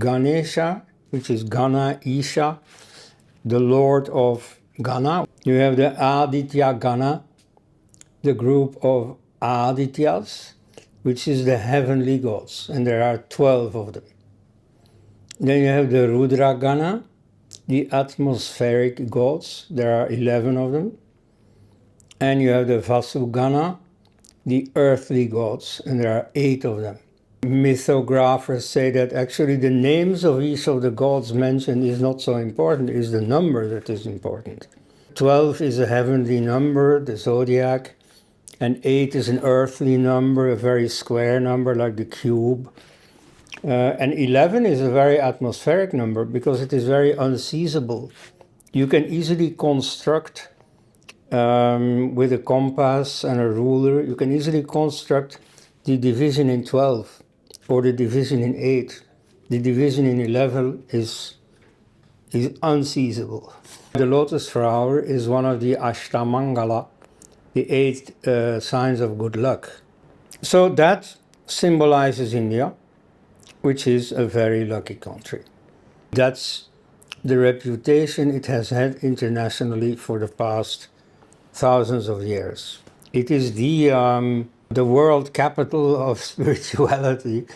Ganesha, which is Gana Isha, the Lord of Gana. You have the Aditya Gana, the group of Adityas, which is the heavenly gods, and there are 12 of them. Then you have the Rudra Gana, the atmospheric gods, there are 11 of them. And you have the Vasu Gana, the earthly gods, and there are 8 of them. Mythographers say that actually the names of each of the gods mentioned is not so important, it is the number that is important. 12 is a heavenly number, the zodiac, and 8 is an earthly number, a very square number like the cube. And 11 is a very atmospheric number because it is very unseizable. You can easily construct with a compass and a ruler, you can easily construct the division in 12 or the division in 8. The division in 11 is unseizable. The lotus flower is one of the Ashtamangala, the 8 signs of good luck. So that symbolizes India, which is a very lucky country. That's the reputation it has had internationally for the past thousands of years. It is the world capital of spirituality.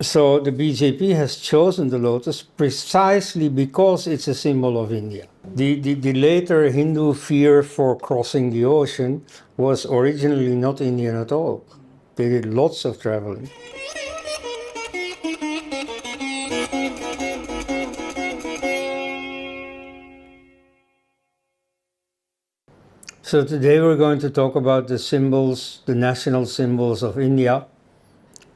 So the BJP has chosen the lotus precisely because it's a symbol of India. The later Hindu fear for crossing the ocean was originally not Indian at all. They did lots of traveling. So today we're going to talk about the symbols, the national symbols of India,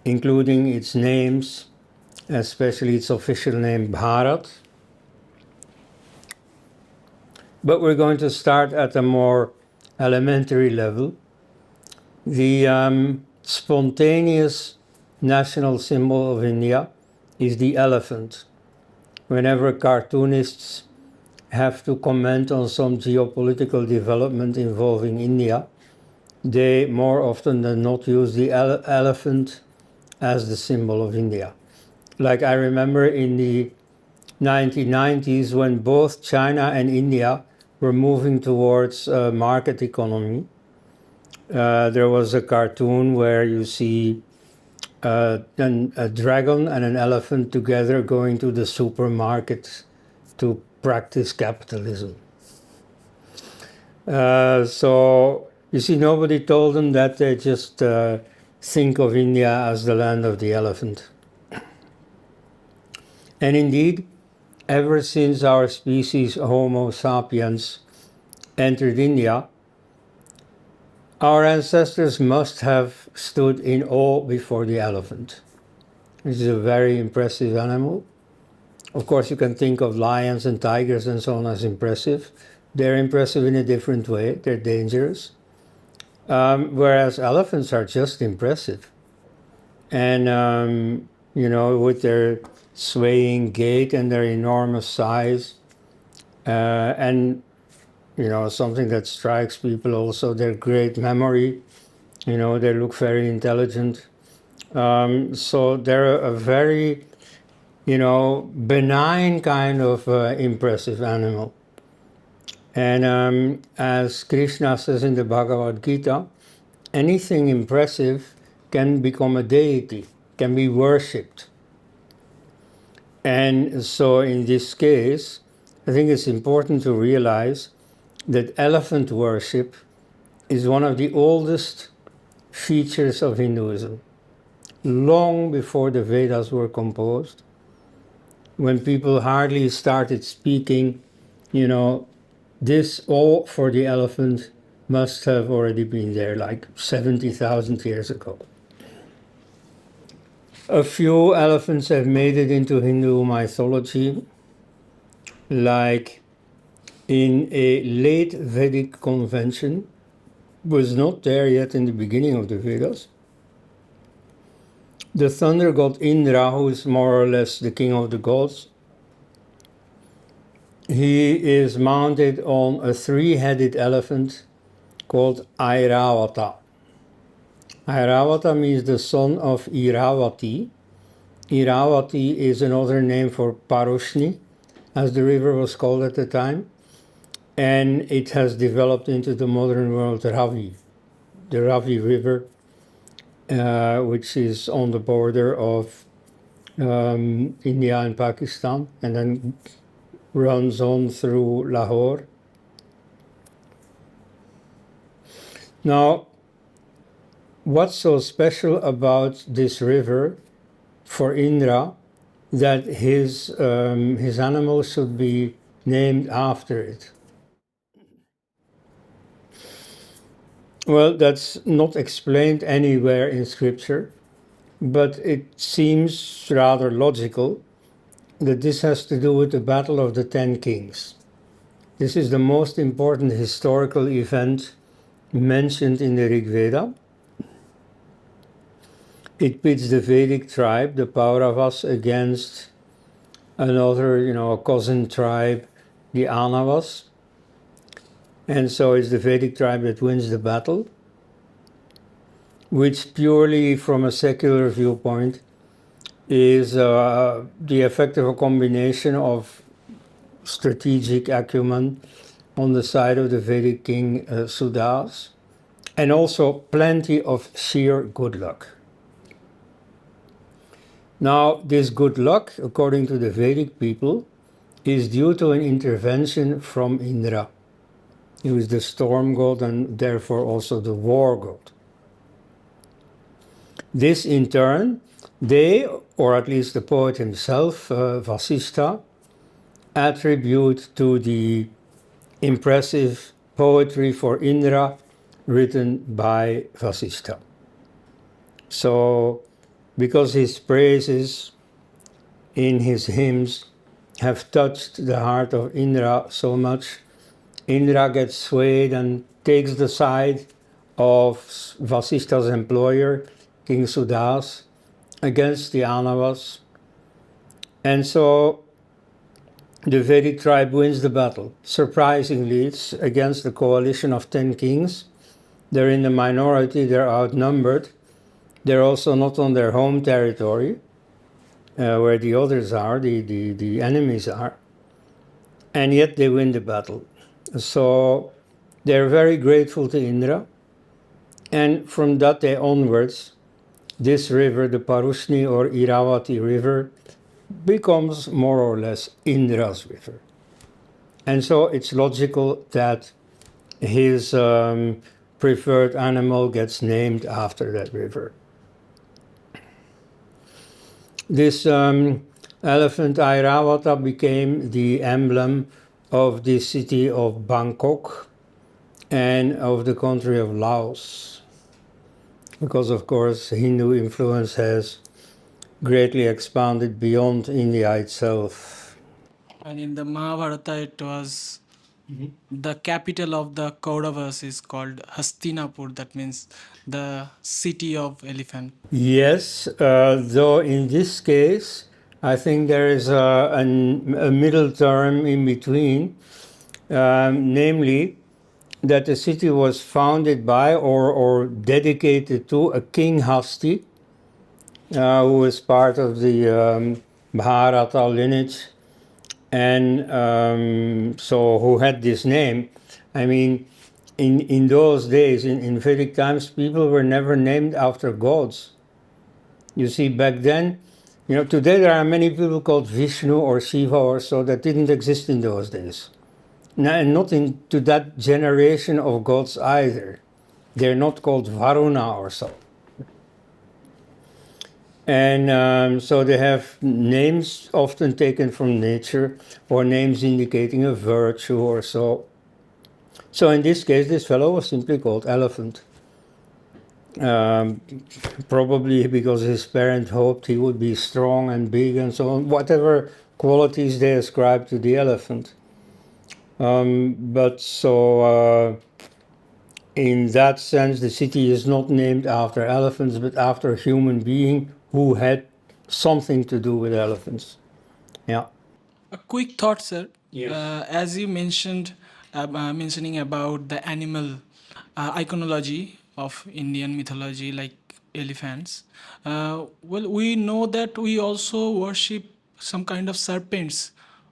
including its names, especially its official name Bharat. But we're going to start at a more elementary level. The spontaneous national symbol of India is the elephant. Whenever cartoonists have to comment on some geopolitical development involving India, they more often than not use the elephant as the symbol of India. Like I remember in the 1990s when both China and India were moving towards a market economy, there was a cartoon where you see a dragon and an elephant together going to the supermarket to practice capitalism. So you see, nobody told them that, they just think of India as the land of the elephant. And indeed, ever since our species Homo sapiens entered India, our ancestors must have stood in awe before the elephant, which is a very impressive animal. Of course, you can think of lions and tigers and so on as impressive. They're impressive in a different way. They're dangerous. Whereas elephants are just impressive. And, with their swaying gait and their enormous size, and, something that strikes people also, their great memory. They look very intelligent. So they're a very benign kind of impressive animal. And as Krishna says in the Bhagavad Gita, anything impressive can become a deity, can be worshipped. And so in this case, I think it's important to realize that elephant worship is one of the oldest features of Hinduism. Long before the Vedas were composed, when people hardly started speaking, this awe for the elephant must have already been there, like 70,000 years ago. A few elephants have made it into Hindu mythology, like in a late Vedic convention, was not there yet in the beginning of the Vedas. The thunder god Indra, who is more or less the king of the gods, he is mounted on a 3-headed elephant called Airavata. Airavata means the son of Iravati, Iravati is another name for Parushni, as the river was called at the time, and it has developed into the modern world Ravi, the Ravi River, which is on the border of India and Pakistan, and then runs on through Lahore. Now, what's so special about this river for Indra that his animal should be named after it? Well, that's not explained anywhere in scripture, but it seems rather logical that this has to do with the Battle of the Ten Kings. This is the most important historical event mentioned in the Rig Veda. It pits the Vedic tribe, the Pauravas, against another, a cousin tribe, the Anavas. And so it's the Vedic tribe that wins the battle, which purely from a secular viewpoint is the effect of a combination of strategic acumen on the side of the Vedic king Sudas, and also plenty of sheer good luck. Now, this good luck, according to the Vedic people, is due to an intervention from Indra, who is the storm god and therefore also the war god. This in turn, they, or at least the poet himself, Vasishtha, attribute to the impressive poetry for Indra written by Vasishtha. So, because his praises in his hymns have touched the heart of Indra so much, Indra gets swayed and takes the side of Vasishtha's employer, King Sudas, against the Anavas. And so the Vedic tribe wins the battle. Surprisingly, it's against the coalition of 10 kings. They're in the minority, they're outnumbered. They're also not on their home territory, where the others are, the enemies are. And yet they win the battle. So they're very grateful to Indra. And from that day onwards, this river, the Parushni or Iravati river, becomes more or less Indra's river. And so it's logical that his preferred animal gets named after that river. This elephant Airavata became the emblem of the city of Bangkok and of the country of Laos, because of course Hindu influence has greatly expanded beyond India itself. And in the Mahabharata, it was the capital of the Kauravas is called Hastinapur. That means the city of elephant. Yes, though in this case, I think there is a middle term in between, namely that the city was founded by or dedicated to a king Hasti, who was part of the Bharata lineage, and so who had this name. I mean, in those days, in Vedic times, people were never named after gods. You see, back then, today there are many people called Vishnu or Shiva or so that didn't exist in those days. And not into that generation of gods either. They're not called Varuna or so. And so they have names often taken from nature or names indicating a virtue or so. So in this case, this fellow was simply called Elephant. Probably because his parent hoped he would be strong and big and so on, whatever qualities they ascribe to the elephant. But so in that sense, the city is not named after elephants, but after a human being who had something to do with elephants. Yeah. A quick thought, sir. Yes. As you mentioned, mentioning about the animal iconology of Indian mythology, like elephants. Well, we know that we also worship some kind of serpents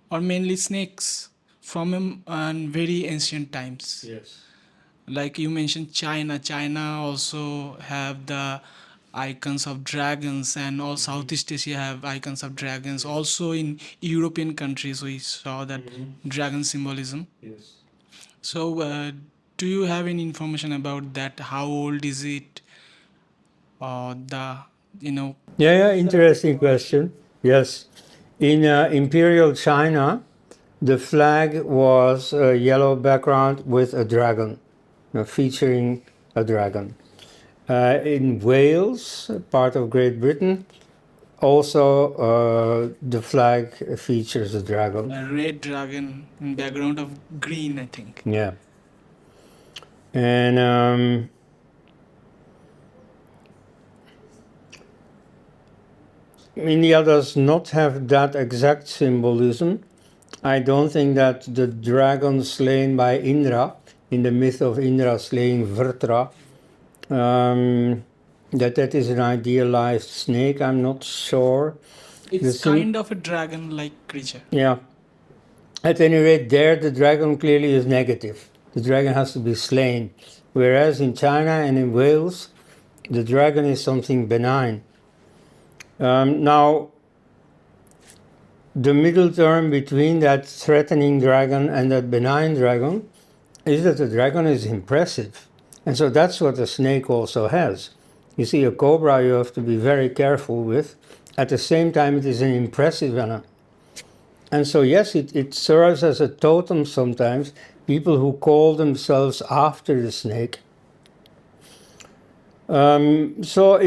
or mainly snakes from very ancient times. Yes. Like you mentioned China also have the icons of dragons, and all Southeast Asia have icons of dragons. Also in European countries we saw that dragon symbolism. Yes. So do you have any information about that? How old is it? The you know Yeah, interesting question. Yes. In Imperial China, the flag was a yellow background with a dragon, featuring a dragon. In Wales, part of Great Britain, also the flag features a dragon. a red dragon in background of green, I think. Yeah. And India does not have that exact symbolism. I don't think that the dragon slain by Indra, in the myth of Indra slaying Vrtra, that is an idealized snake. I'm not sure. It's kind of a dragon-like creature. Yeah. At any rate, there the dragon clearly is negative. The dragon has to be slain. Whereas in China and in Wales, the dragon is something benign. Now, the middle term between that threatening dragon and that benign dragon is that the dragon is impressive. And so that's what a snake also has. You see, a cobra you have to be very careful with. At the same time, it is an impressive animal. And so, yes, it serves as a totem sometimes. People who call themselves after the snake. So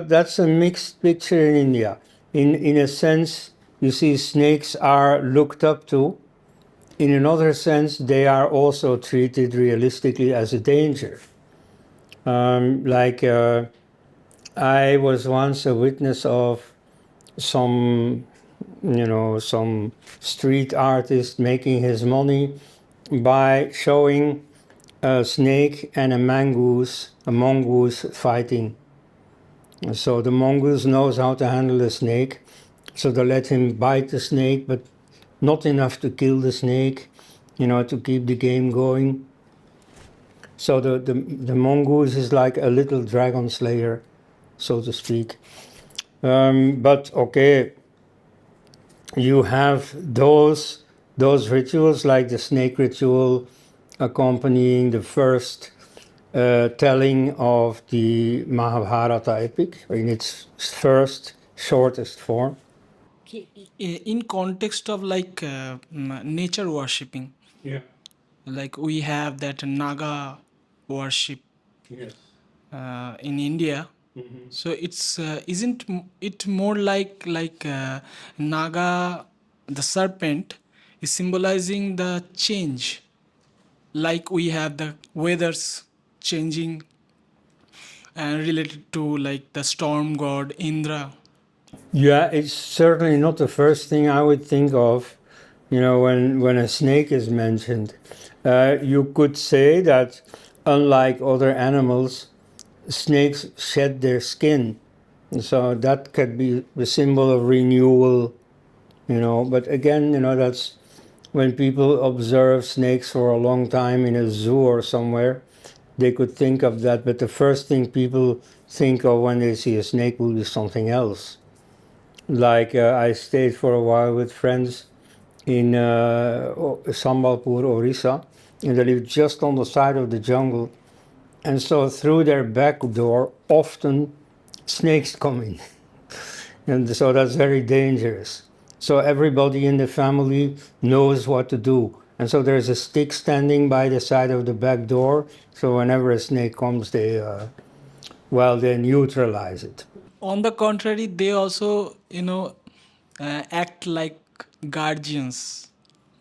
that's a mixed picture in India. In a sense, you see, snakes are looked up to. In another sense, they are also treated realistically as a danger. I was once a witness of some street artist making his money by showing a snake and a mongoose fighting. So the mongoose knows how to handle a snake, so they let him bite the snake, but not enough to kill the snake, to keep the game going. So the mongoose is like a little dragon slayer, so to speak. But okay, you have those rituals like the snake ritual accompanying the first telling of the Mahabharata epic in its first shortest form. In context of like nature worshipping, Yeah. like we have that Naga worship Yes. in India. So it's isn't it more like Naga, the serpent, is symbolizing the change, like we have the weathers changing and related to like the storm god Indra. Yeah, it's certainly not the first thing I would think of, when a snake is mentioned. You could say that, unlike other animals, snakes shed their skin. So that could be the symbol of renewal, But again, that's when people observe snakes for a long time in a zoo or somewhere, they could think of that. But the first thing people think of when they see a snake will be something else. Like I stayed for a while with friends in Sambalpur, Orissa, and they lived just on the side of the jungle. And so through their back door, often snakes come in. And so that's very dangerous. So everybody in the family knows what to do. And so there's a stick standing by the side of the back door. So whenever a snake comes, they neutralize it. On the contrary, they also act like guardians,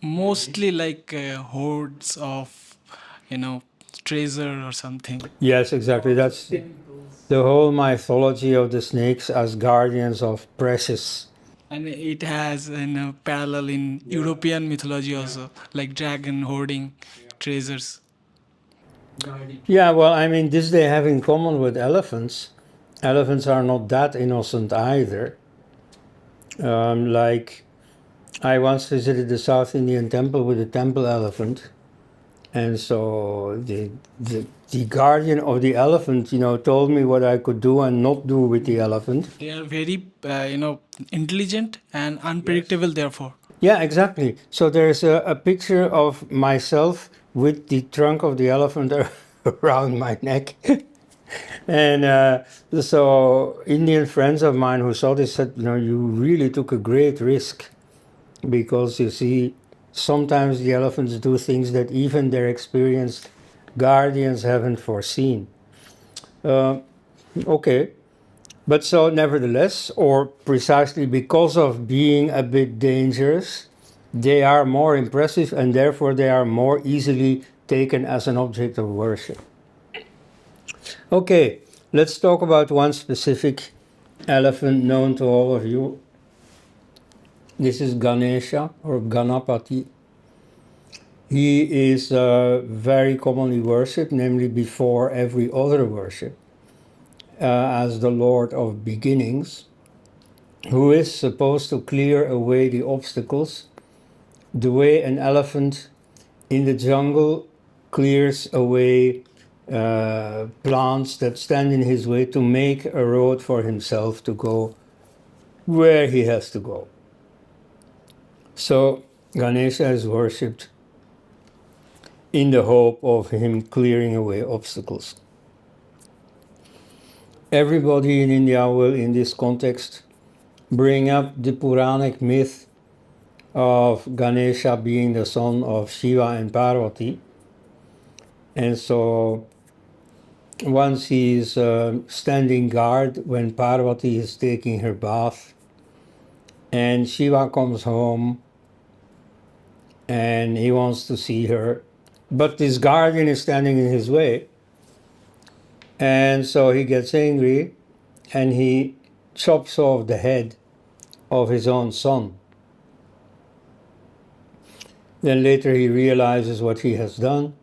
mostly like hordes of treasure or something. Yes, exactly. That's the whole mythology of the snakes as guardians of precious. And it has parallel in European mythology also, like dragon hoarding treasures. Yeah, well, I mean, this they have in common with elephants. elephants are not that innocent either. Like, I once visited the South Indian temple with a temple elephant, and so the guardian of the elephant, told me what I could do and not do with the elephant. They are very, intelligent and unpredictable, therefore. Yeah, exactly. So there's a picture of myself with the trunk of the elephant around my neck. And so Indian friends of mine who saw this said, you really took a great risk, because you see, sometimes the elephants do things that even their experienced guardians haven't foreseen. Okay. But so, nevertheless, or precisely because of being a bit dangerous, they are more impressive and therefore they are more easily taken as an object of worship. Okay, let's talk about one specific elephant known to all of you. This is Ganesha or Ganapati. He is very commonly worshipped, namely before every other worship, as the Lord of Beginnings, who is supposed to clear away the obstacles, the way an elephant in the jungle clears away plants that stand in his way to make a road for himself to go where he has to go. So Ganesha is worshipped in the hope of him clearing away obstacles. Everybody in India will, in this context, bring up the Puranic myth of Ganesha being the son of Shiva and Parvati. And so once he is standing guard when Parvati is taking her bath, and Shiva comes home and he wants to see her, but this guardian is standing in his way, and so he gets angry and he chops off the head of his own son. Then later he realizes what he has done,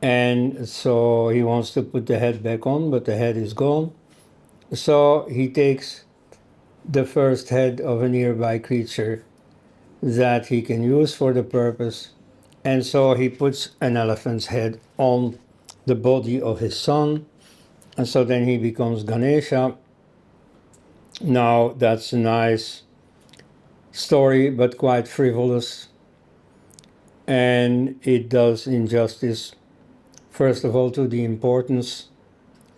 and so he wants to put the head back on, but the head is gone. So he takes the first head of a nearby creature that he can use for the purpose, and so he puts an elephant's head on the body of his son, and so then he becomes Ganesha. Now that's a nice story, but quite frivolous, and it does injustice, first of all, to the importance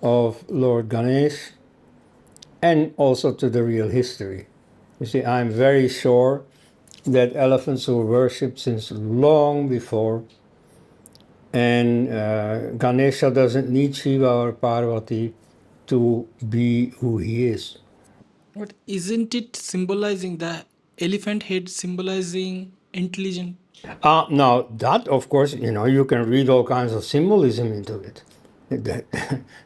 of Lord Ganesh, and also to the real history. You see, I'm very sure that elephants were worshipped since long before, and Ganesha doesn't need Shiva or Parvati to be who he is. But isn't it symbolizing the elephant head symbolizing intelligent? Now, that, of course, you can read all kinds of symbolism into it.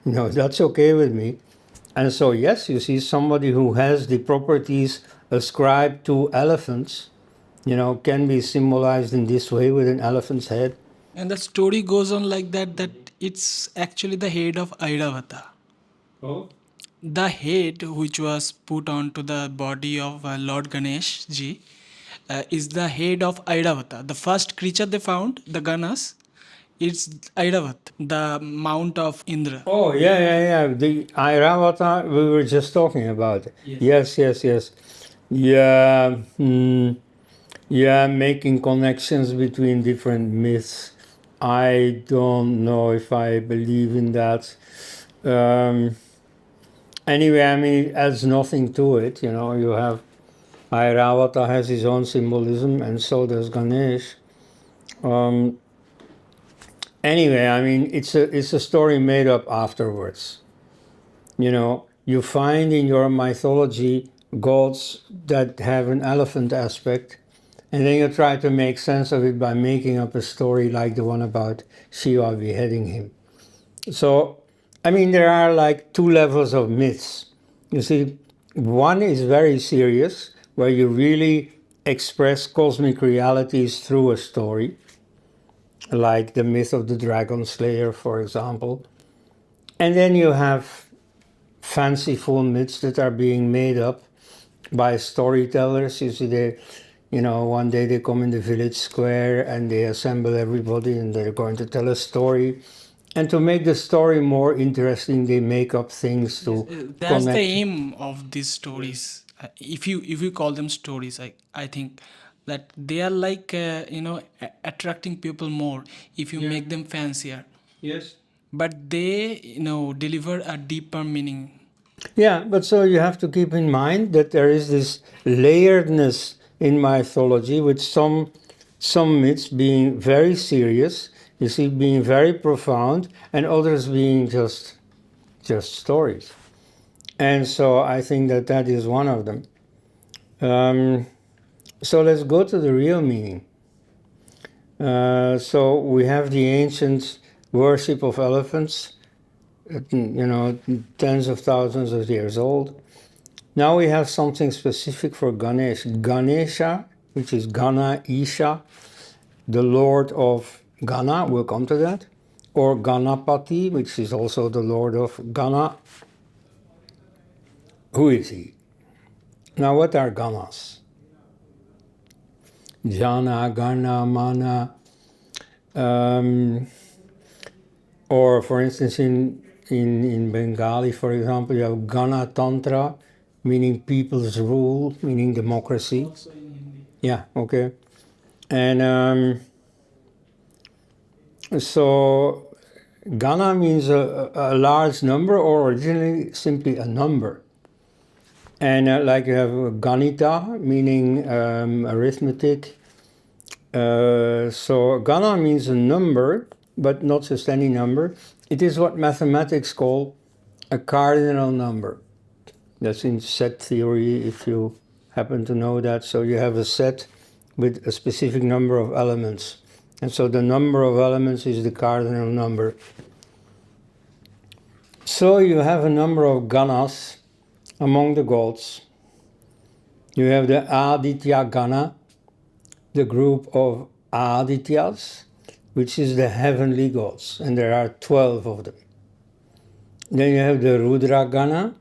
That's okay with me. And so, yes, you see, somebody who has the properties ascribed to elephants, can be symbolized in this way with an elephant's head. And the story goes on like that it's actually the head of Airavata. Oh. The head which was put onto the body of Lord Ganesh ji is the head of Airavata. The first creature they found, the Ganas, it's Airavat, the mount of Indra. Oh, yeah. The Airavata we were just talking about. Yes. Yeah, yeah, making connections between different myths. I don't know if I believe in that. Anyway, I mean, it adds nothing to it. You have Airavata has his own symbolism, and so does Ganesh. Anyway, I mean, it's a story made up afterwards. You find in your mythology gods that have an elephant aspect, and then you try to make sense of it by making up a story like the one about Shiva beheading him. So, I mean, there are like two levels of myths. You see, one is very serious, where you really express cosmic realities through a story, like the myth of the dragon slayer, for example. And then you have fanciful myths that are being made up by storytellers. You see, one day they come in the village square and they assemble everybody and they're going to tell a story. And to make the story more interesting, they make up things to That's the connect. aim of these stories. If you call them stories, I think that they are like attracting people more if you make them fancier. Yes. But they deliver a deeper meaning. Yeah, but so you have to keep in mind that there is this layeredness in mythology, with some myths being very serious, you see, being very profound, and others being just stories. And so I think that is one of them. So let's go to the real meaning. So we have the ancient worship of elephants, tens of thousands of years old. Now we have something specific for Ganesh. Ganesha, which is Gana Isha, the Lord of Gana, we'll come to that, or Ganapati, which is also the Lord of Gana. Who is he? Now, what are Ganas? Jana, Gana, Mana, or for instance, in Bengali, for example, you have Gana Tantra, meaning people's rule, meaning democracy. Also in Hindi. Yeah, okay. And so Gana means a large number, or originally simply a number. And like you have Ganita, meaning arithmetic. So Gana means a number, but not just any number. It is what mathematics call a cardinal number. That's in set theory, if you happen to know that. So you have a set with a specific number of elements. And so the number of elements is the cardinal number. So you have a number of Ganas among the gods. You have the Aditya Gana, the group of Adityas, which is the heavenly gods, and there are 12 of them. Then you have the Rudra Gana,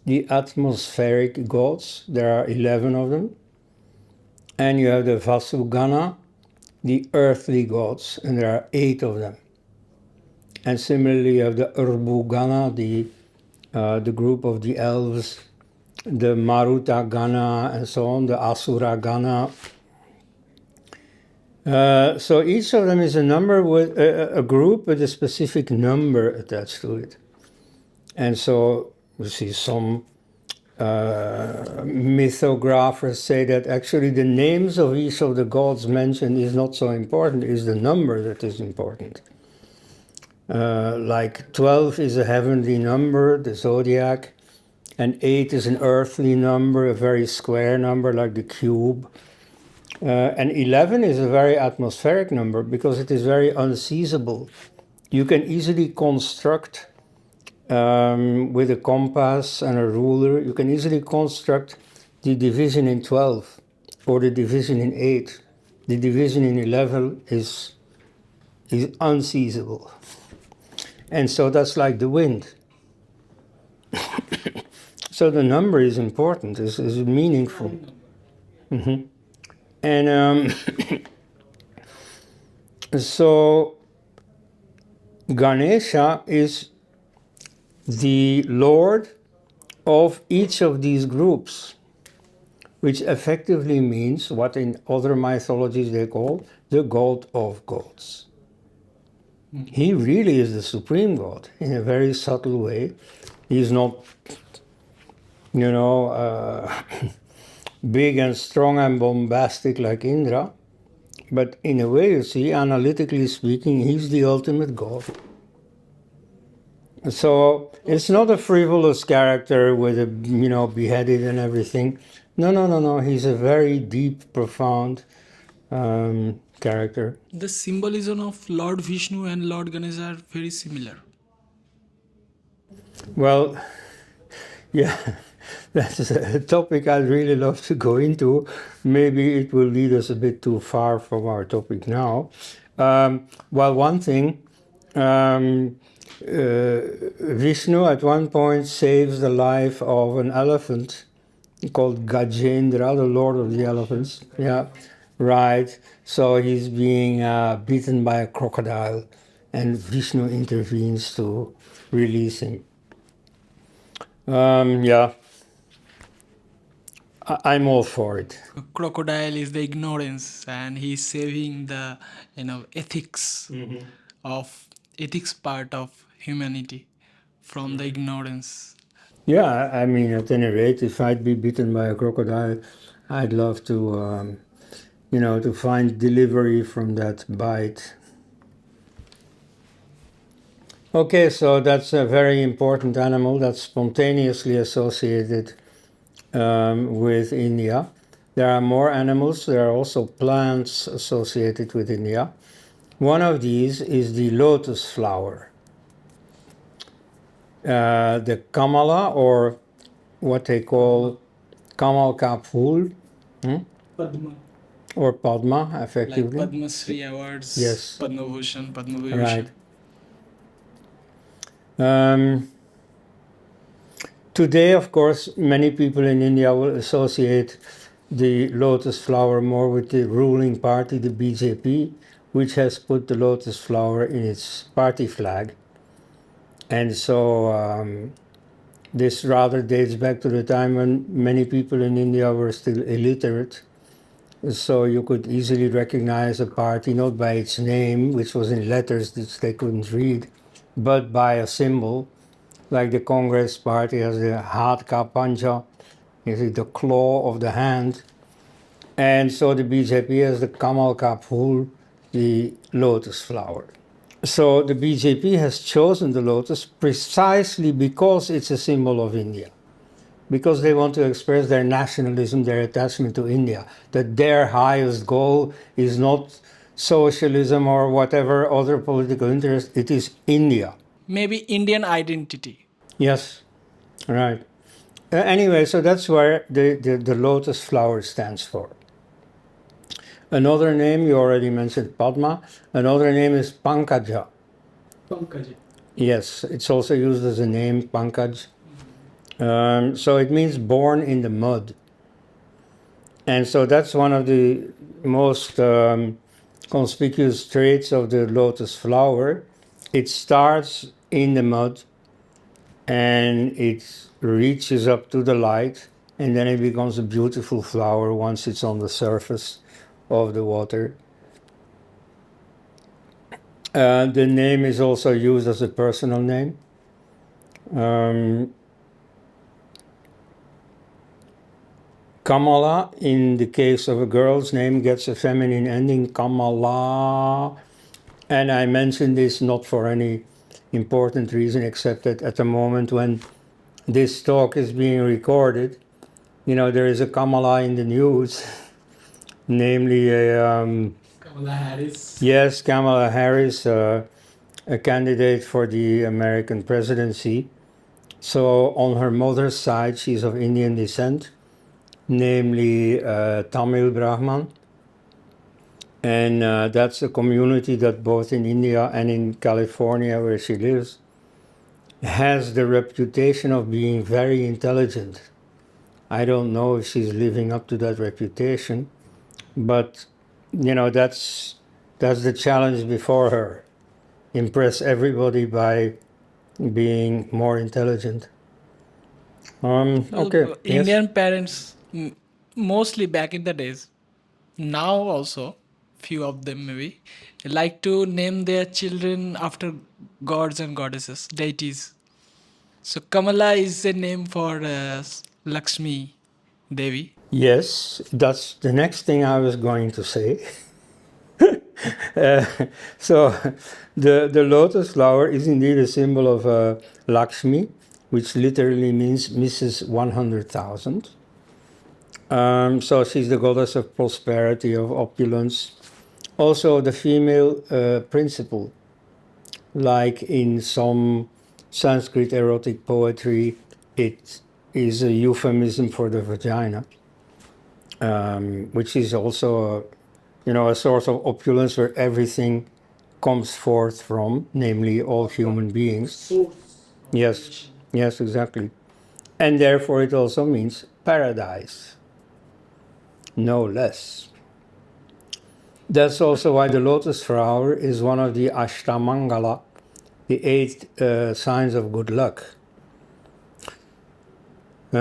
the atmospheric gods, there are 11 of them. And you have the Vasu Gana, the earthly gods, and there are 8 of them. And similarly, you have the Urbu Gana, the group of the elves, the Maruta Gana, and so on, the Asura Gana. So each of them is a number with a group with a specific number attached to it. And so you see some mythographers say that actually the names of each of the gods mentioned is not so important, it's the number that is important. Like 12 is a heavenly number, the zodiac, and 8 is an earthly number, a very square number like the cube. And 11 is a very atmospheric number because it is very unseizable. You can easily construct with a compass and a ruler, you can easily construct the division in 12 or the division in 8. The division in 11 is unseizable. And so that's like the wind. So the number is important, is meaningful. Mm-hmm. And so Ganesha is the Lord of each of these groups, which effectively means what in other mythologies they call the God of gods. He really is the supreme God in a very subtle way. He's not, big and strong and bombastic like Indra, but in a way, you see, analytically speaking, he's the ultimate God. So it's not a frivolous character with a, beheaded and everything. No. He's a very deep, profound character. The symbolism of Lord Vishnu and Lord Ganesha are very similar. Well, yeah, that's a topic I'd really love to go into. Maybe it will lead us a bit too far from our topic now. Well, one thing, Vishnu at one point saves the life of an elephant called Gajendra, the lord of the elephants. Yeah, right. So he's being beaten by a crocodile, and Vishnu intervenes to release him. Yeah, I'm all for it. Crocodile is the ignorance, and he's saving the ethics of ethics part of humanity from the ignorance. Yeah, I mean, at any rate, if I'd be bitten by a crocodile, I'd love to, to find delivery from that bite. Okay, so that's a very important animal that's spontaneously associated with India. There are more animals, there are also plants associated with India. One of these is the lotus flower. The Kamala, or what they call Kamal ka Phool, Padma. or Padma, Like effectively. Padma Shri Awards, Yes. Padma Bhushan, Padma Vibhushan. Right. Today, of course, many people in India will associate the lotus flower more with the ruling party, the BJP, which has put the lotus flower in its party flag. And so this rather dates back to the time when many people in India were still illiterate. So you could easily recognize a party not by its name, which was in letters which they couldn't read, but by a symbol. Like the Congress party has the Hath Ka Panja, the claw of the hand. And so the BJP has the Kamal Ka Phool, the lotus flower. So the BJP has chosen the lotus precisely because it's a symbol of India. Because they want to express their nationalism, their attachment to India, that their highest goal is not socialism or whatever other political interest, it is India. Maybe Indian identity. Yes, right. Anyway, so that's where the lotus flower stands for. Another name, you already mentioned Padma, another name is Pankaja. Pankaj. Yes, it's also used as a name, Pankaj. So it means born in the mud. And so that's one of the most conspicuous traits of the lotus flower. It starts in the mud and it reaches up to the light, and then it becomes a beautiful flower once it's on the surface of the water. The name is also used as a personal name. Kamala, in the case of a girl's name, gets a feminine ending, Kamala. And I mention this not for any important reason, except that at the moment when this talk is being recorded, there is a Kamala in the news, namely Kamala Harris. Yes, Kamala Harris, a candidate for the American presidency. So on her mother's side, she's of Indian descent, namely Tamil Brahman. And that's a community that both in India and in California, where she lives, has the reputation of being very intelligent. I don't know if she's living up to that reputation, but that's the challenge before her. Impress everybody by being more intelligent. Okay. Well, Yes? Indian parents, mostly back in the days, now also, few of them maybe, like to name their children after gods and goddesses, deities. So Kamala is a name for Lakshmi Devi. Yes, that's the next thing I was going to say. So the lotus flower is indeed a symbol of Lakshmi, which literally means Mrs. 100,000. So she's the goddess of prosperity, of opulence. Also the female principle, like in some Sanskrit erotic poetry, it is a euphemism for the vagina, which is also a source of opulence where everything comes forth from, namely all human beings. Yes, yes, exactly. And therefore it also means paradise, no less. That's also why the lotus flower is one of the Ashtamangala, the 8 signs of good luck. For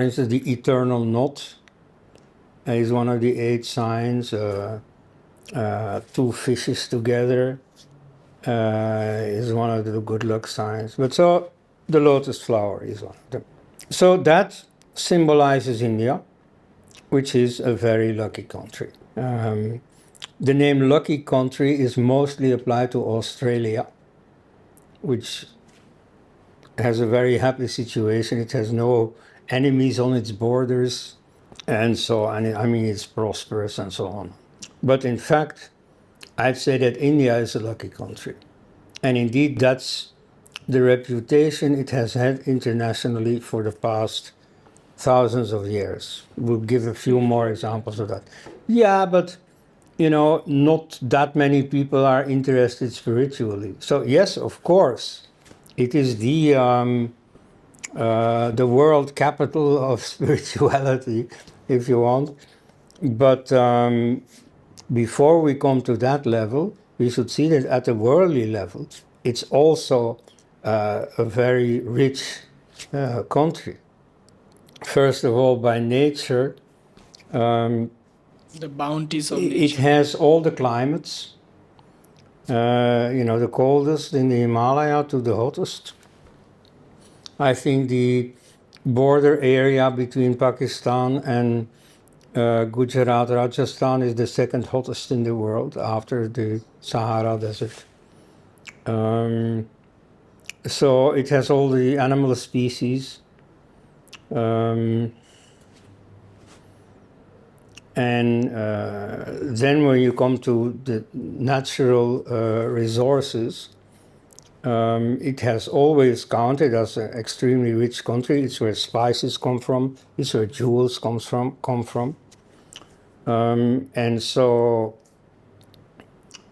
instance, the eternal knot is one of the 8 signs. 2 fishes together is one of the good luck signs. But so the lotus flower is one of them. So that symbolizes India, which is a very lucky country. The name lucky country is mostly applied to Australia, which has a very happy situation. It has no enemies on its borders, and so on. I mean, it's prosperous and so on. But in fact, I'd say that India is a lucky country. And indeed, that's the reputation it has had internationally for the past thousands of years. We'll give a few more examples of that. Yeah, but not that many people are interested spiritually. So yes, of course, it is the world capital of spirituality, if you want. But before we come to that level, we should see that at the worldly level, it's also a very rich country. First of all, by nature, The bounties of it nature. has all the climates. The coldest in the Himalaya to the hottest. I think the border area between Pakistan and Gujarat, Rajasthan is the second hottest in the world after the Sahara Desert. So it has all the animal species. And then when you come to the natural resources, it has always counted as an extremely rich country. It's where spices come from. It's where jewels come from. And so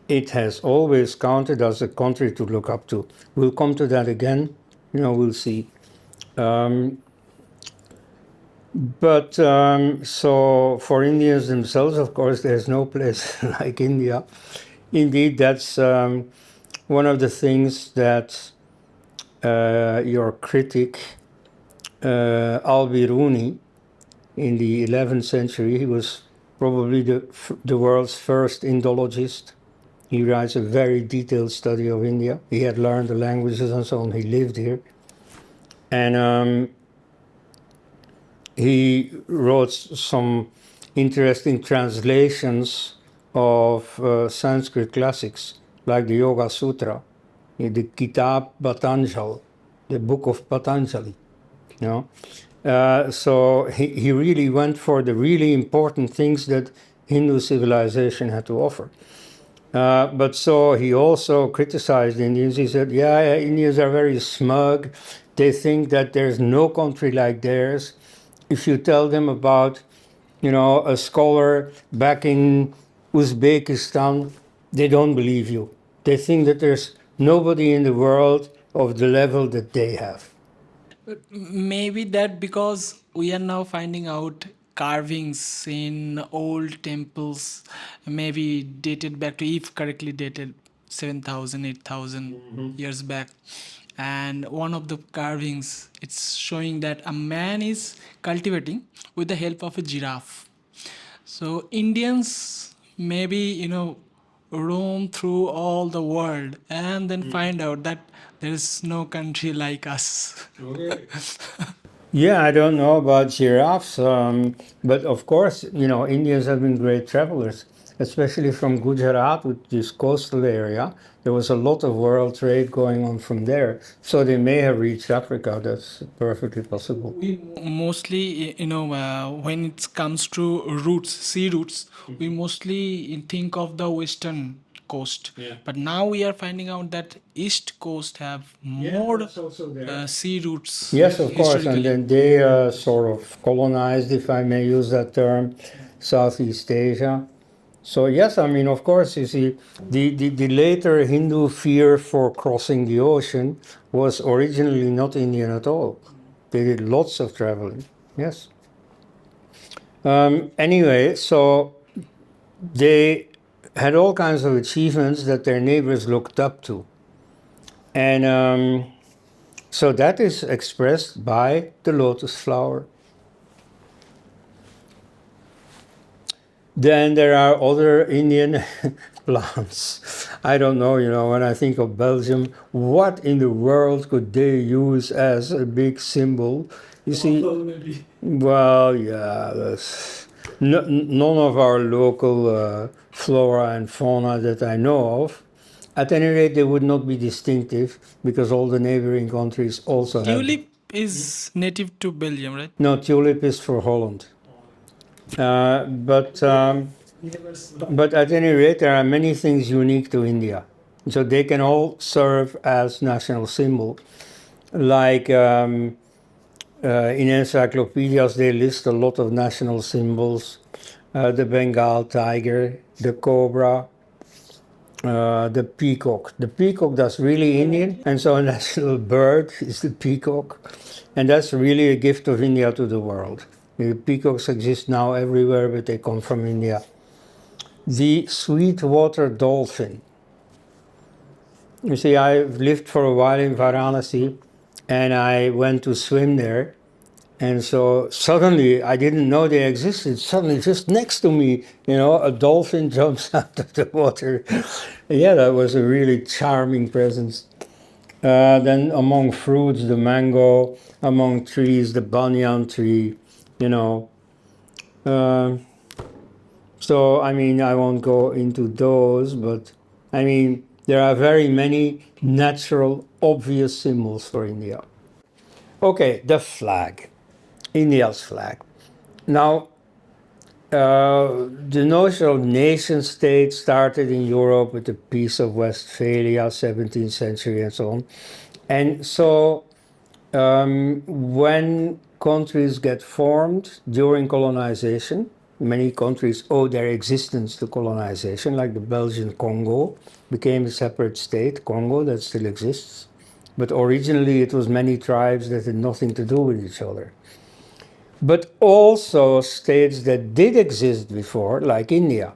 it has always counted as a country to look up to. We'll come to that again. We'll see. So for Indians themselves, of course, there's no place like India. Indeed, that's one of the things that your critic Al-Biruni in the 11th century, he was probably the world's first Indologist. He writes a very detailed study of India. He had learned the languages and so on. He lived here. And he wrote some interesting translations of Sanskrit classics, like the Yoga Sutra, the Kitab Patanjali, the book of Patanjali. So he really went for the really important things that Hindu civilization had to offer. But so he also criticized Indians. He said, Indians are very smug. They think that there's no country like theirs. If you tell them about, a scholar back in Uzbekistan, they don't believe you. They think that there's nobody in the world of the level that they have. Maybe that because we are now finding out carvings in old temples, maybe dated back to, if correctly dated, 7,000, 8,000 years back. And one of the carvings, it's showing that a man is cultivating with the help of a giraffe. So Indians maybe, roam through all the world and then find out that there is no country like us. Yeah, I don't know about giraffes, but of course, Indians have been great travelers, especially from Gujarat, with this coastal area. There was a lot of world trade going on from there, so they may have reached Africa. That's perfectly possible. We mostly, when it comes to routes, sea routes, we mostly think of the western coast. Yeah. But now we are finding out that east coast have more that's also there. sea routes. Yes, of course, and historically. then they sort of colonized, if I may use that term, Southeast Asia. So yes, I mean, of course, you see, the later Hindu fear for crossing the ocean was originally not Indian at all. They did lots of traveling, yes. Anyway, so they had all kinds of achievements that their neighbors looked up to. And so that is expressed by the lotus flower. Then there are other Indian plants. I don't know, when I think of Belgium, what in the world could they use as a big symbol? You see, well, yeah, none of our local flora and fauna that I know of. At any rate, they would not be distinctive because all the neighboring countries also have. Tulip is native to Belgium, right? No, tulip is for Holland. But at any rate, there are many things unique to India. So they can all serve as national symbol. Like in encyclopedias, they list a lot of national symbols. The Bengal tiger, the cobra, the peacock. The peacock, that's really Indian. And so a national bird is the peacock. And that's really a gift of India to the world. The peacocks exist now everywhere, but they come from India. The sweetwater dolphin. You see, I've lived for a while in Varanasi, and I went to swim there. And so suddenly, I didn't know they existed. Suddenly, just next to me, a dolphin jumps out of the water. Yeah, that was a really charming presence. Then among fruits, the mango. Among trees, the banyan tree. So, I mean, I won't go into those, but I mean, there are very many natural, obvious symbols for India. Okay, the flag, India's flag. Now, the notion of nation state started in Europe with the Peace of Westphalia, 17th century, and so on. And so, when countries get formed during colonization, many countries owe their existence to colonization, like the Belgian Congo became a separate state, Congo, that still exists. But originally it was many tribes that had nothing to do with each other. But also states that did exist before, like India.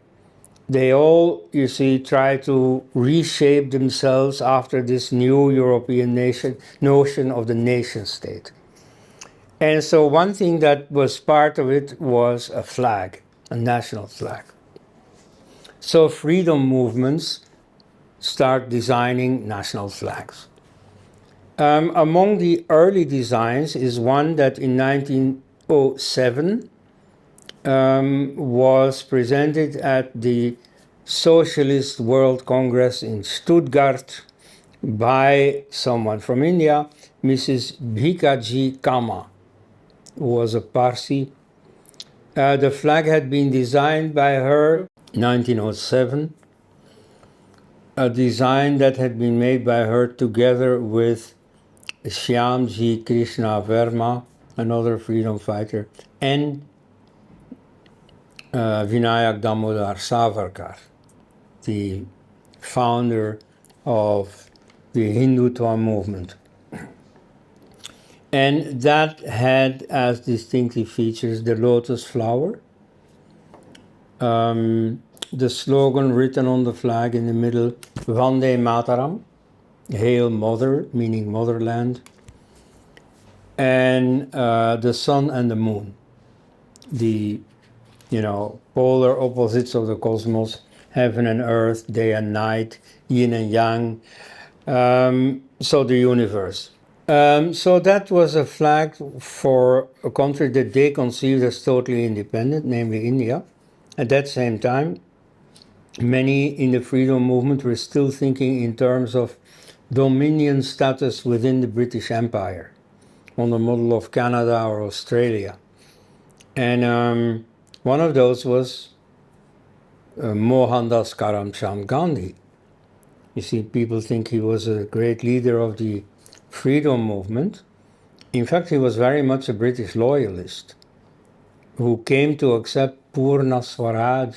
They all, you see, try to reshape themselves after this new European notion of the nation state. And so one thing that was part of it was a flag, a national flag. So freedom movements start designing national flags. Among the early designs is one that in 1907 was presented at the Socialist World Congress in Stuttgart by someone from India, Mrs. Bhikaji Kama, who was a Parsi. The flag had been designed by her in 1907, a design that had been made by her together with Shyamji Krishna Verma, another freedom fighter, and Vinayak Damodar Savarkar, the founder of the Hindutva movement. And that had as distinctive features the lotus flower, the slogan written on the flag in the middle, Vande Mataram, Hail Mother, meaning motherland, and the sun and the moon, the polar opposites of the cosmos, heaven and earth, day and night, yin and yang, so the universe. So that was a flag for a country that they conceived as totally independent, namely India. At that same time, many in the freedom movement were still thinking in terms of dominion status within the British Empire, on the model of Canada or Australia. And one of those was Mohandas Karamchand Gandhi. You see, people think he was a great leader of the freedom movement. In fact, he was very much a British loyalist who came to accept Purna Swaraj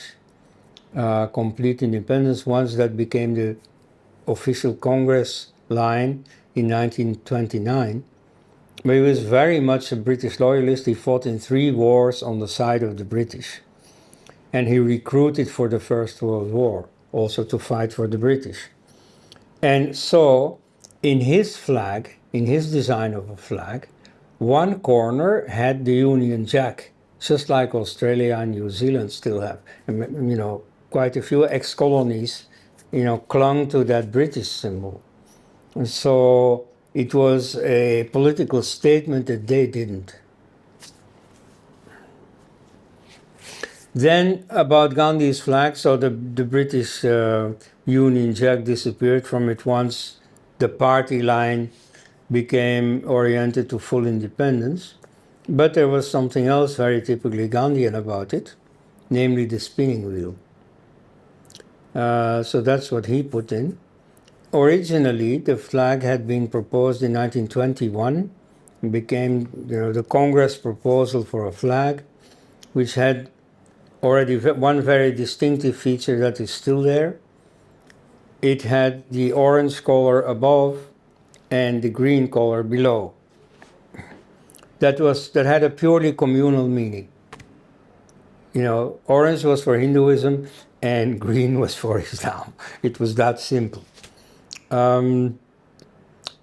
complete independence once that became the official Congress line in 1929. But he was very much a British loyalist. He fought in 3 wars on the side of the British. And he recruited for the First World War, also to fight for the British. And so, in his flag, in his design of a flag, one corner had the Union Jack, just like Australia and New Zealand still have. And, you know, quite a few ex-colonies, you know, clung to that British symbol. And so it was a political statement that they didn't. Then about Gandhi's flag, so the British Union Jack disappeared from it once the party line became oriented to full independence. But there was something else very typically Gandhian about it, namely the spinning wheel. So that's what he put in. Originally, the flag had been proposed in 1921. It became, you know, the Congress proposal for a flag, which had already one very distinctive feature that is still there. It had the orange color above and the green color below. That had a purely communal meaning. You know, orange was for Hinduism and green was for Islam. It was that simple.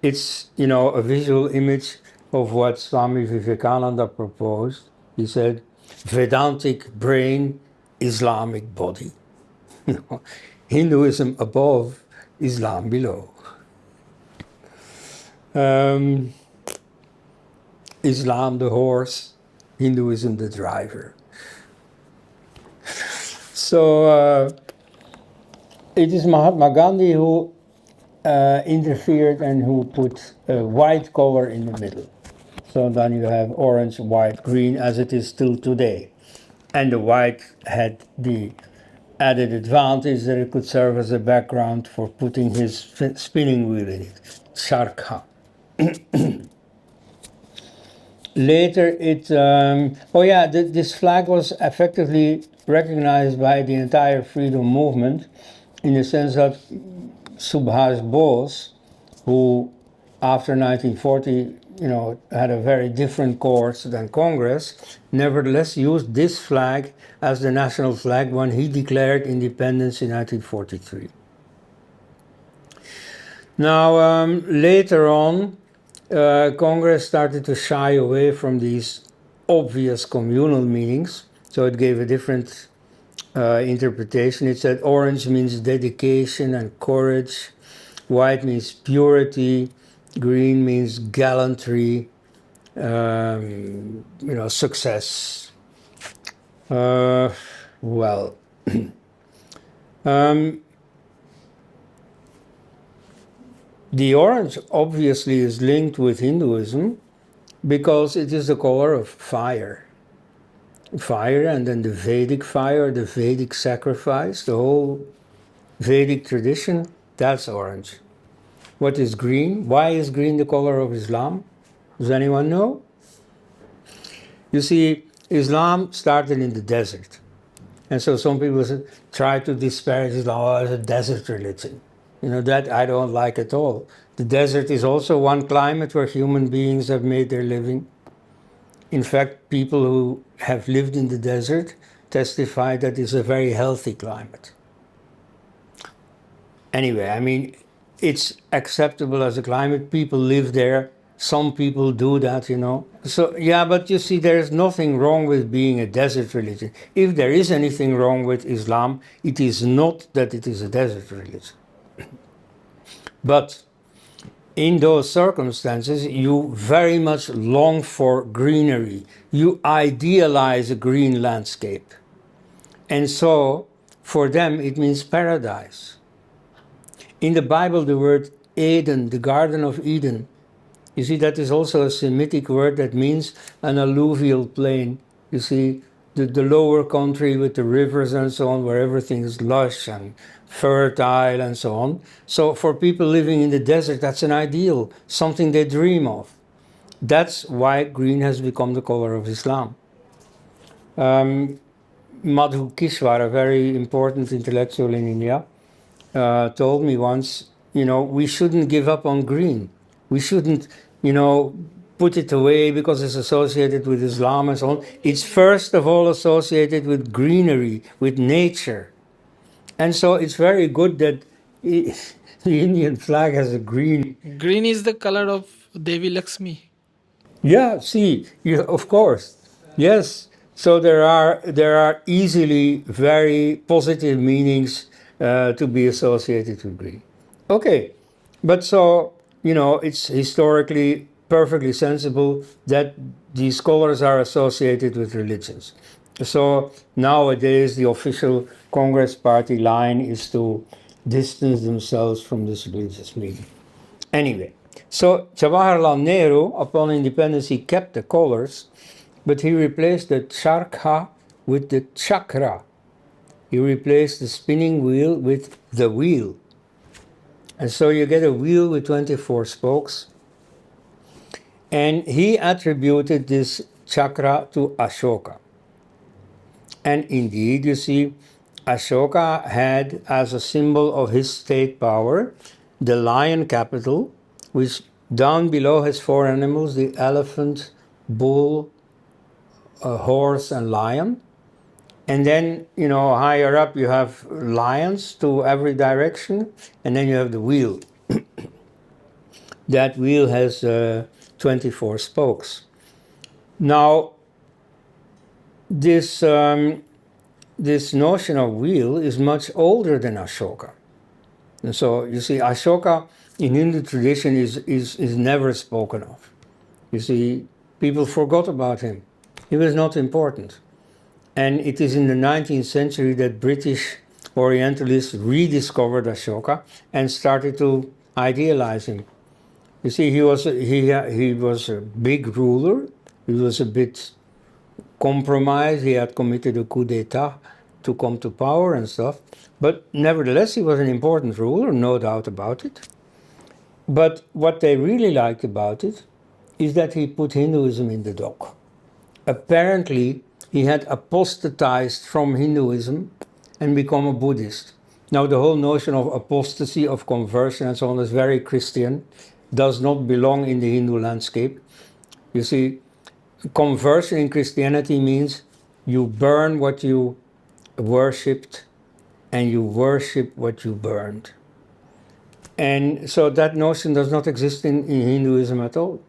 It's, you know, a visual image of what Swami Vivekananda proposed. He said, Vedantic brain, Islamic body. You know, Hinduism above, Islam below. Islam the horse, Hinduism the driver. So it is Mahatma Gandhi who interfered and who put a white color in the middle. So then you have orange, white, green as it is still today. And the white had the added advantage that it could serve as a background for putting his spinning wheel in it, charkha. Later this flag was effectively recognized by the entire freedom movement in the sense that Subhas Bose, who after 1940, you know, had a very different course than Congress, nevertheless used this flag as the national flag when he declared independence in 1943. Now, later on, Congress started to shy away from these obvious communal meanings, so it gave a different interpretation. It said orange means dedication and courage, white means purity, green means gallantry, you know, success. The orange obviously is linked with Hinduism because it is the color of fire. Fire, and then the Vedic fire, the Vedic sacrifice, the whole Vedic tradition, that's orange. What is green? Why is green the color of Islam? Does anyone know? You see, Islam started in the desert. And so some people try to disparage Islam as a desert religion. You know, that I don't like at all. The desert is also one climate where human beings have made their living. In fact, people who have lived in the desert testify that it's a very healthy climate. Anyway, I mean, it's acceptable as a climate. People live there. Some people do that, you know. So, yeah, but you see, there's nothing wrong with being a desert religion. If there is anything wrong with Islam, it is not that it is a desert religion. But in those circumstances, you very much long for greenery. You idealize a green landscape. And so, for them, it means paradise. In the Bible, the word Eden, the Garden of Eden, you see, that is also a Semitic word that means an alluvial plain. You see, the lower country with the rivers and so on, where everything is lush and fertile and so on. So for people living in the desert, that's an ideal, something they dream of. That's why green has become the color of Islam. Madhu Kishwar, a very important intellectual in India, told me once, we shouldn't give up on green. We shouldn't, put it away because it's associated with Islam and so on. It's first of all associated with greenery, with nature. And so it's very good that the Indian flag has a green. Green is the color of Devi Lakshmi. Yeah, see, of course. Yes. So there are easily very positive meanings to be associated with green. Okay, but so it's historically perfectly sensible that these colors are associated with religions. So nowadays the official Congress Party line is to distance themselves from this religious meaning. Anyway, so Jawaharlal Nehru, upon independence, he kept the colors, but he replaced the charkha with the chakra. He replaced the spinning wheel with the wheel. And so you get a wheel with 24 spokes. And he attributed this chakra to Ashoka. And indeed, you see, Ashoka had as a symbol of his state power the lion capital, which down below has four animals: the elephant, bull, horse, and lion. And then, higher up you have lions to every direction, and then you have the wheel. That wheel has 24 spokes. Now, this notion of wheel is much older than Ashoka. And so you see, Ashoka in Hindu tradition is never spoken of. You see, people forgot about him. He was not important. And it is in the 19th century that British Orientalists rediscovered Ashoka and started to idealize him. You see, he was a big ruler. He was a bit compromised. He had committed a coup d'état to come to power and stuff. But nevertheless, he was an important ruler, no doubt about it. But what they really liked about it is that he put Hinduism in the dock. Apparently, he had apostatized from Hinduism and become a Buddhist. Now, the whole notion of apostasy, of conversion and so on is very Christian, does not belong in the Hindu landscape. You see, conversion in Christianity means you burn what you worshipped and you worship what you burned. And so that notion does not exist in Hinduism at all.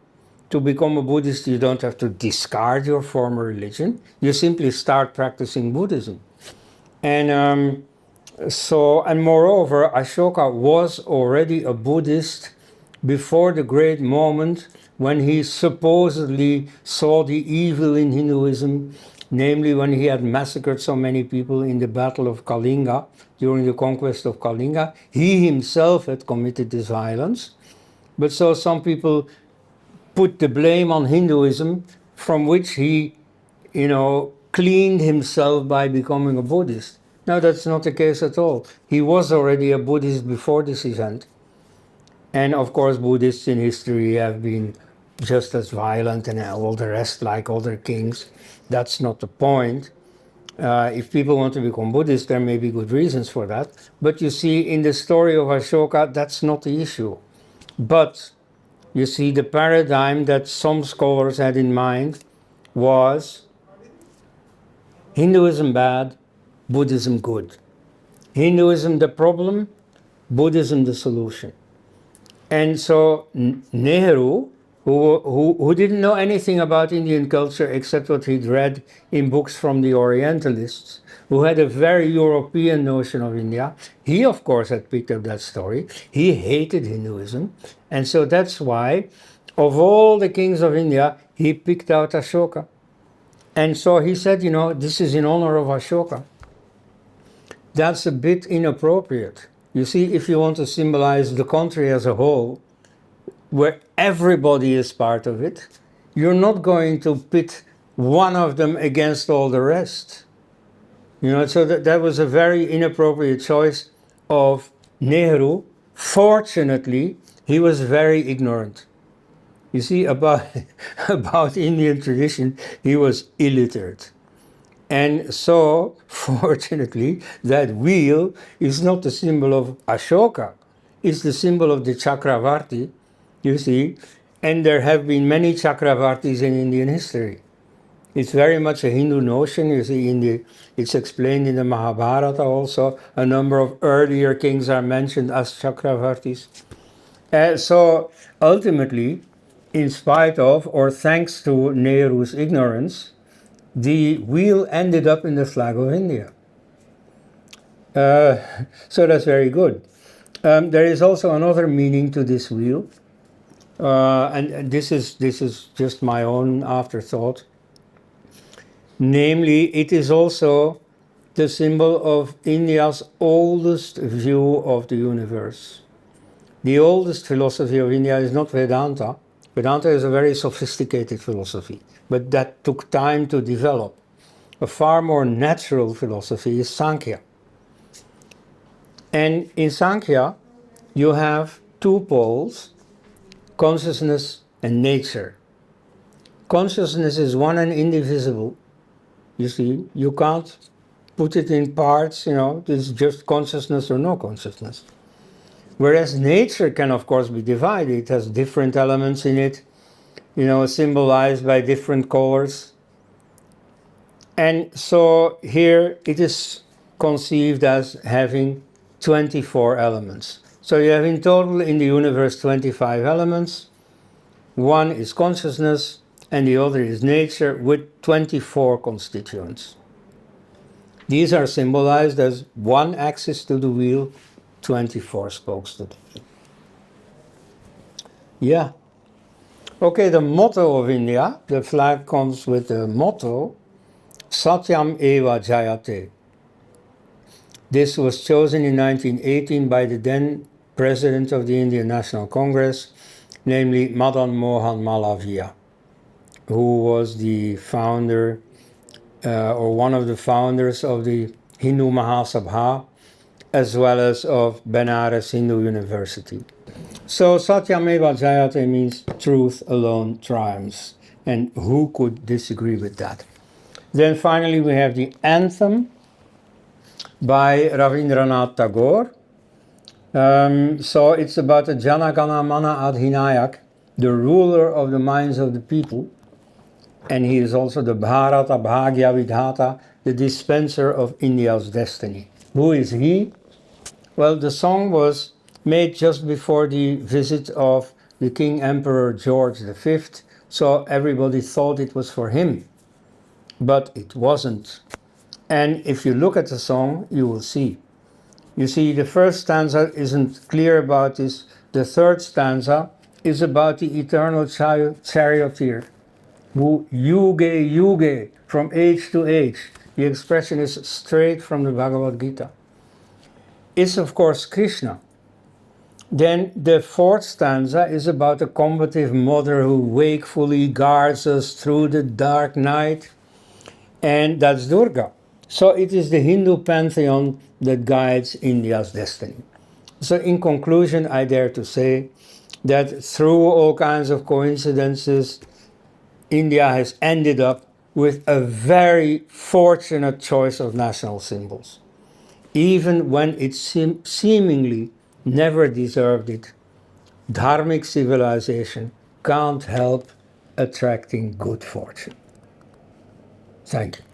To become a Buddhist, you don't have to discard your former religion. You simply start practicing Buddhism. And moreover, Ashoka was already a Buddhist before the great moment when he supposedly saw the evil in Hinduism, namely when he had massacred so many people in the Battle of Kalinga, during the conquest of Kalinga. He himself had committed this violence. But so some people put the blame on Hinduism, from which he, cleaned himself by becoming a Buddhist. No, that's not the case at all. He was already a Buddhist before this event. And of course, Buddhists in history have been just as violent and all the rest, like other kings. That's not the point. If people want to become Buddhist, there may be good reasons for that. But you see, in the story of Ashoka, that's not the issue. But you see, the paradigm that some scholars had in mind was Hinduism bad, Buddhism good. Hinduism the problem, Buddhism the solution. And so Nehru, who didn't know anything about Indian culture except what he'd read in books from the Orientalists, who had a very European notion of India, he of course had picked up that story. He hated Hinduism. And so that's why, of all the kings of India, he picked out Ashoka. And so he said, this is in honor of Ashoka. That's a bit inappropriate. You see, if you want to symbolize the country as a whole, where everybody is part of it, you're not going to pit one of them against all the rest. So that was a very inappropriate choice of Nehru. Fortunately, he was very ignorant. You see, about Indian tradition, he was illiterate. And so, fortunately, that wheel is not the symbol of Ashoka, it's the symbol of the Chakravarti, you see. And there have been many Chakravartis in Indian history. It's very much a Hindu notion, you see, it's explained in the Mahabharata also. A number of earlier kings are mentioned as Chakravartis. So ultimately, in spite of or thanks to Nehru's ignorance, the wheel ended up in the flag of India. So that's very good. There is also another meaning to this wheel, and this is just my own afterthought. Namely, it is also the symbol of India's oldest view of the universe. The oldest philosophy of India is not Vedanta. Vedanta is a very sophisticated philosophy, but that took time to develop. A far more natural philosophy is Sankhya. And in Sankhya, you have two poles, consciousness and nature. Consciousness is one and indivisible. You see, you can't put it in parts, it's just consciousness or no consciousness. Whereas nature can, of course, be divided. It has different elements in it, symbolized by different colors. And so here it is conceived as having 24 elements. So you have in total in the universe 25 elements. One is consciousness and the other is nature with 24 constituents. These are symbolized as one axis to the wheel, 24 spokes to the wheel. Yeah. Okay, the motto of India, the flag comes with the motto, Satyam Eva Jayate. This was chosen in 1918 by the then president of the Indian National Congress, namely Madan Mohan Malaviya, who was the founder or one of the founders of the Hindu Mahasabha, as well as of Benares Hindu University. So Satyameva Jayate means truth alone triumphs, and who could disagree with that? Then finally we have the anthem by Rabindranath Tagore. So it's about the Jana Gana Mana Adhinayak, the ruler of the minds of the people, and he is also the Bharata Bhagya Vidhata, the dispenser of India's destiny. Who is he? Well, the song was made just before the visit of the King Emperor George V, so everybody thought it was for him, but it wasn't. And if you look at the song, you will see. You see, the first stanza isn't clear about this. The third stanza is about the eternal charioteer, who yuge yuge, from age to age. The expression is straight from the Bhagavad Gita. Is of course Krishna. Then the fourth stanza is about a combative mother who wakefully guards us through the dark night, and that's Durga. So it is the Hindu pantheon that guides India's destiny. So in conclusion, I dare to say that through all kinds of coincidences, India has ended up with a very fortunate choice of national symbols, even when it seemingly never deserved it. Dharmic civilization can't help attracting good fortune. Thank you.